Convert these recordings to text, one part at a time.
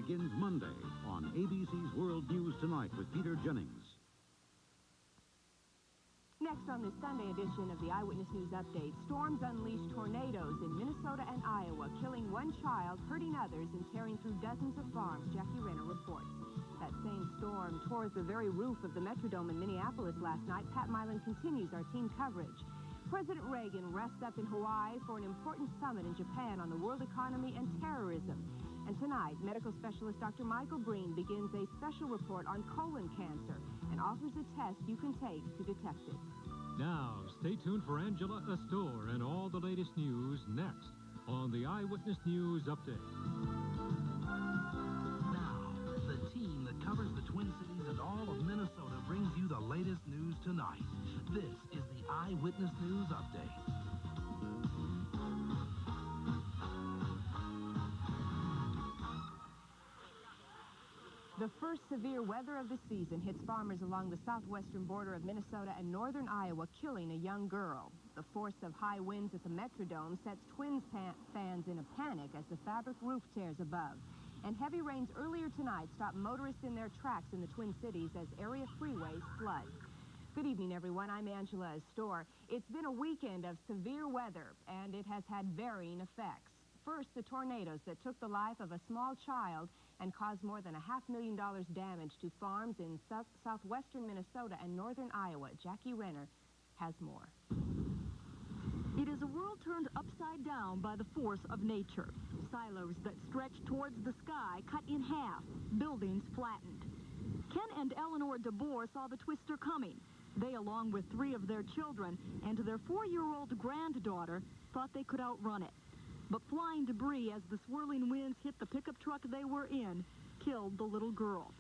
begins Monday on ABC's World News Tonight with Peter Jennings. Next on this Sunday edition of the Eyewitness News Update, storms unleash tornadoes in Minnesota and Iowa, killing one child, hurting others, and tearing through dozens of farms. Jackie Renner reports. That same storm tore the very roof of the Metrodome in Minneapolis last night. Pat Milan continues our team coverage. President Reagan rests up in Hawaii for an important summit in Japan on the world economy and terrorism. And tonight, medical specialist Dr. Michael Breen begins a special report on colon cancer and offers a test you can take to detect it. Now, stay tuned for Angela Astor and all the latest news next on the Eyewitness News Update. The team that covers the Twin Cities and all of Minnesota brings you the latest news tonight. This is the Eyewitness News Update. The first severe weather of the season hits farmers along the southwestern border of Minnesota and northern Iowa, killing a young girl. The force of high winds at the Metrodome sets Twins fans in a panic as the fabric roof tears above. And heavy rains earlier tonight stopped motorists in their tracks in the Twin Cities as area freeways flood. Good evening, everyone. I'm Angela Astor. It's been a weekend of severe weather, and it has had varying effects. First, the tornadoes that took the life of a small child and caused more than $500,000 damage to farms in southwestern Minnesota and northern Iowa. Jackie Renner has more. It is a world turned upside down by the force of nature. Silos that stretch towards the sky cut in half, buildings flattened. Ken and Eleanor DeBoer saw the twister coming. They, along with 3 of their children and their 4-year-old granddaughter, thought they could outrun it. But flying debris as the swirling winds hit the pickup truck they were in killed the little girl.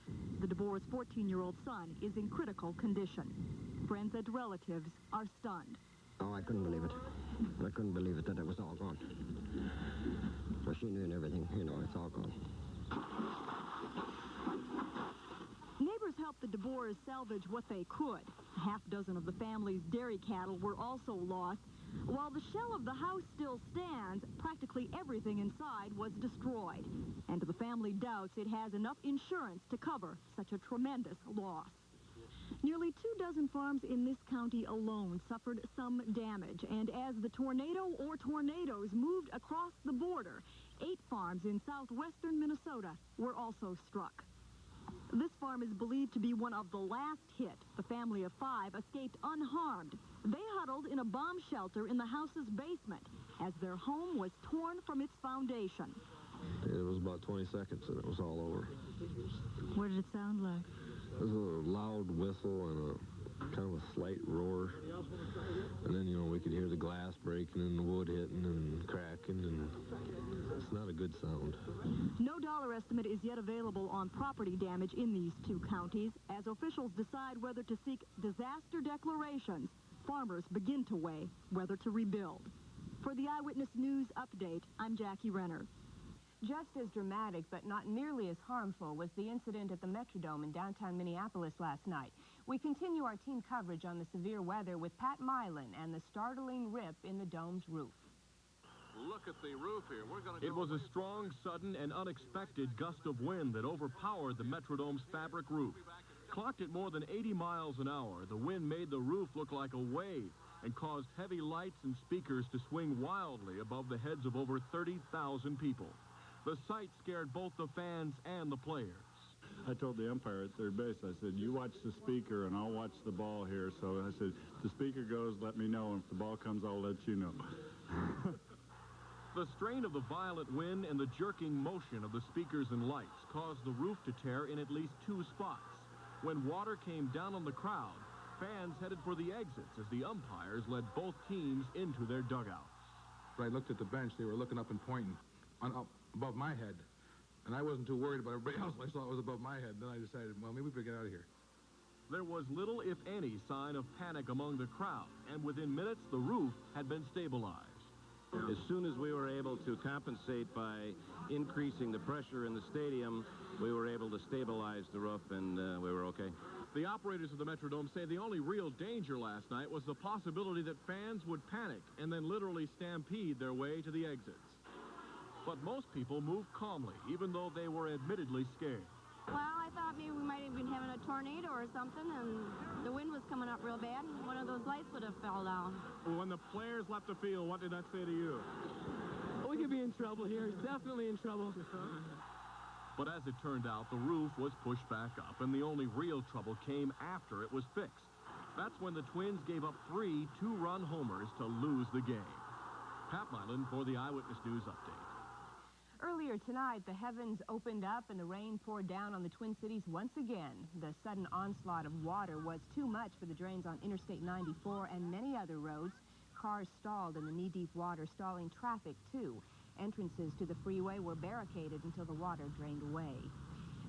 The DeBoer's 14-year-old son is in critical condition. Friends and relatives are stunned. Oh, I couldn't believe it. I couldn't believe it that it was all gone. So she knew and everything, you know, it's all gone. Neighbors helped the DeBoers salvage what they could. A half-dozen of the family's dairy cattle were also lost. While the shell of the house still stands, practically everything inside was destroyed. And the family doubts it has enough insurance to cover such a tremendous loss. Nearly 24 farms in this county alone suffered some damage, and as the tornado or tornadoes moved across the border, 8 farms in southwestern Minnesota were also struck. This farm is believed to be one of the last hit. The family of 5 escaped unharmed. They huddled in a bomb shelter in the house's basement as their home was torn from its foundation. It was about 20 seconds and it was all over. What did it sound like? It was a loud whistle and a kind of a slight roar. And then, you know, we could hear the glass breaking and the wood hitting and cracking, and it's not a good sound. No dollar estimate is yet available on property damage in these 2 counties. As officials decide whether to seek disaster declarations, farmers begin to weigh whether to rebuild. For the Eyewitness News Update, I'm Jackie Renner. Just as dramatic, but not nearly as harmful, was the incident at the Metrodome in downtown Minneapolis last night. We continue our team coverage on the severe weather with Pat Milan and the startling rip in the dome's roof. Look at the roof here. It was a strong, sudden, and unexpected gust of wind that overpowered the Metrodome's fabric roof. Clocked at more than 80 miles an hour, the wind made the roof look like a wave and caused heavy lights and speakers to swing wildly above the heads of over 30,000 people. The sight scared both the fans and the players. I told the umpire at third base, I said, you watch the speaker and I'll watch the ball here. So I said, if the speaker goes, let me know. And if the ball comes, I'll let you know. The strain of the violent wind and the jerking motion of the speakers and lights caused the roof to tear in at least 2 spots. When water came down on the crowd, fans headed for the exits as the umpires led both teams into their dugouts. I looked at the bench. They were looking up and pointing up above my head. And I wasn't too worried about everybody else. I saw it was above my head. Then I decided, well, maybe we better get out of here. There was little, if any, sign of panic among the crowd, and within minutes, the roof had been stabilized. As soon as we were able to compensate by increasing the pressure in the stadium, we were able to stabilize the roof, and we were okay. The operators of the Metrodome say the only real danger last night was the possibility that fans would panic and then literally stampede their way to the exits. But most people moved calmly, even though they were admittedly scared. Well, I thought maybe we might have been having a tornado or something, and the wind was coming up real bad, and one of those lights would have fell down. When the players left the field, what did that say to you? We could be in trouble here, definitely in trouble. But as it turned out, the roof was pushed back up, and the only real trouble came after it was fixed. That's when the Twins gave up 3 two-run homers to lose the game. Pat Mylan for the Eyewitness News Update. Earlier tonight, the heavens opened up and the rain poured down on the Twin Cities once again. The sudden onslaught of water was too much for the drains on Interstate 94 and many other roads. Cars stalled in the knee-deep water, stalling traffic, too. Entrances to the freeway were barricaded until the water drained away.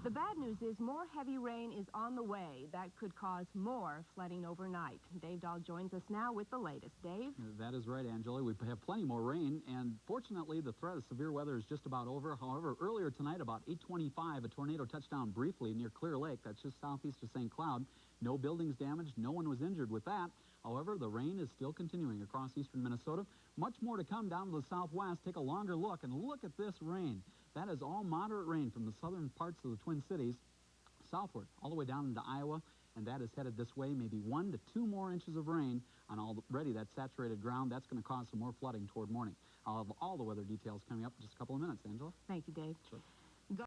The bad news is more heavy rain is on the way. That could cause more flooding overnight. Dave Dahl joins us now with the latest. Dave? That is right, Angela. We have plenty more rain, and fortunately, the threat of severe weather is just about over. However, earlier tonight, about 8:25, a tornado touched down briefly near Clear Lake. That's just southeast of St. Cloud. No buildings damaged. No one was injured with that. However, the rain is still continuing across eastern Minnesota. Much more to come down to the southwest. Take a longer look, and look at this rain. That is all moderate rain from the southern parts of the Twin Cities southward, all the way down into Iowa, and that is headed this way. Maybe 1 to 2 more inches of rain on already that saturated ground. That's going to cause some more flooding toward morning. I'll have all the weather details coming up in just a couple of minutes, Angela. Thank you, Dave. Sure. Go